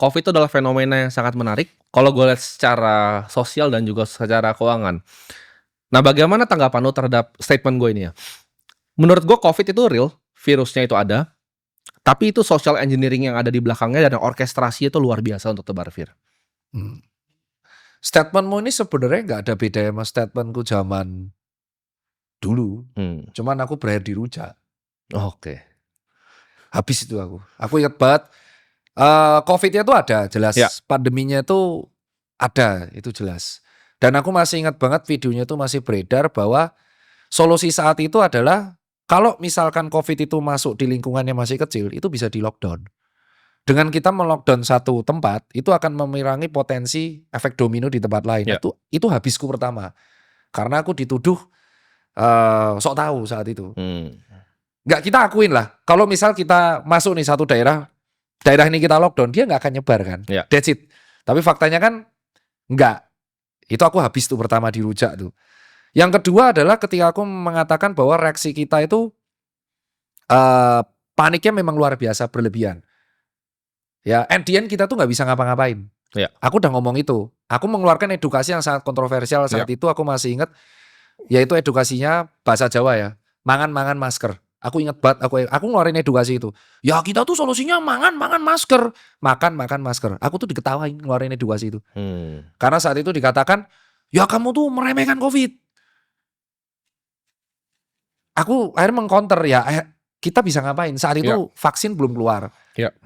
Covid itu adalah fenomena yang sangat menarik, kalau gue lihat secara sosial dan juga secara keuangan. Nah, bagaimana tanggapan lu terhadap statement gue ini ya? Menurut gue Covid itu real, virusnya itu ada, tapi itu social engineering yang ada di belakangnya dan orkestrasi itu luar biasa untuk tebar vir. Hmm. Statement-mu ini sebenarnya nggak ada beda sama statement-ku zaman dulu. Cuman aku berakhir di rujak. Oke. Habis itu aku. Aku ingat banget, Covid-nya tuh ada, jelas. Ya. Pandeminya itu ada, itu jelas. Dan aku masih ingat banget videonya itu masih beredar bahwa solusi saat itu adalah kalau misalkan Covid itu masuk di lingkungannya masih kecil, itu bisa di-lockdown. Dengan kita melockdown satu tempat, itu akan mengurangi potensi efek domino di tempat lain. Ya. Itu habisku pertama. Karena aku dituduh sok tahu saat itu. Nggak, kita akuin lah. Kalau misal kita masuk nih satu daerah ini kita lockdown, dia nggak akan nyebar kan. Ya. That's it. Tapi faktanya kan nggak. Itu aku habis tuh pertama dirujak tuh. Yang kedua adalah ketika aku mengatakan bahwa reaksi kita itu paniknya memang luar biasa berlebihan. Ya, at the end kita tuh nggak bisa ngapa-ngapain. Ya. Aku udah ngomong itu. Aku mengeluarkan edukasi yang sangat kontroversial saat itu. Aku masih ingat, yaitu edukasinya bahasa Jawa ya. Mangan masker. Aku ingat banget. Aku ngeluarin edukasi itu. Ya kita tuh solusinya mangan masker. Makan masker. Aku tuh diketawain ngeluarin edukasi itu. Karena saat itu dikatakan, ya kamu tuh meremehkan Covid. Aku akhirnya mengcounter, ya kita bisa ngapain? Saat itu vaksin belum keluar. Ya.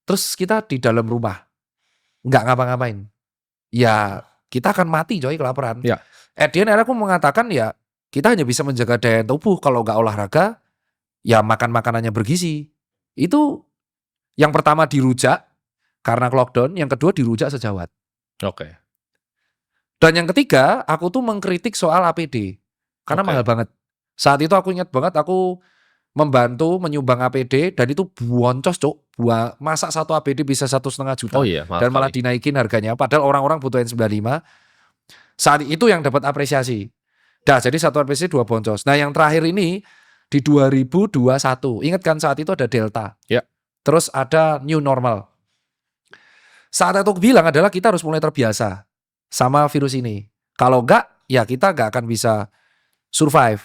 Terus kita di dalam rumah, nggak ngapa-ngapain. Ya kita akan mati coy kelaparan. Ya. At the end akhirnya aku mengatakan ya kita hanya bisa menjaga daya tubuh. Kalau nggak olahraga, ya makan makanannya bergizi. Itu yang pertama dirujak karena lockdown, yang kedua dirujak sejawat. Oke. Dan yang ketiga, aku tuh mengkritik soal APD. Karena mahal banget. Saat itu aku ingat banget aku membantu menyumbang APD dan itu boncos cuk. Masa satu APD bisa 1,5 juta. Oh iya, mahal Dan malah sekali. dinaikin harganya. Padahal orang-orang butuh N95. Saat itu yang dapat apresiasi. Dah, jadi satu apresiasi 2 boncos. Nah yang terakhir ini di 2021. Ingat kan saat itu ada Delta. Ya. Terus ada New Normal. Saat itu aku bilang adalah kita harus mulai terbiasa sama virus ini. Kalau enggak, ya kita enggak akan bisa survive.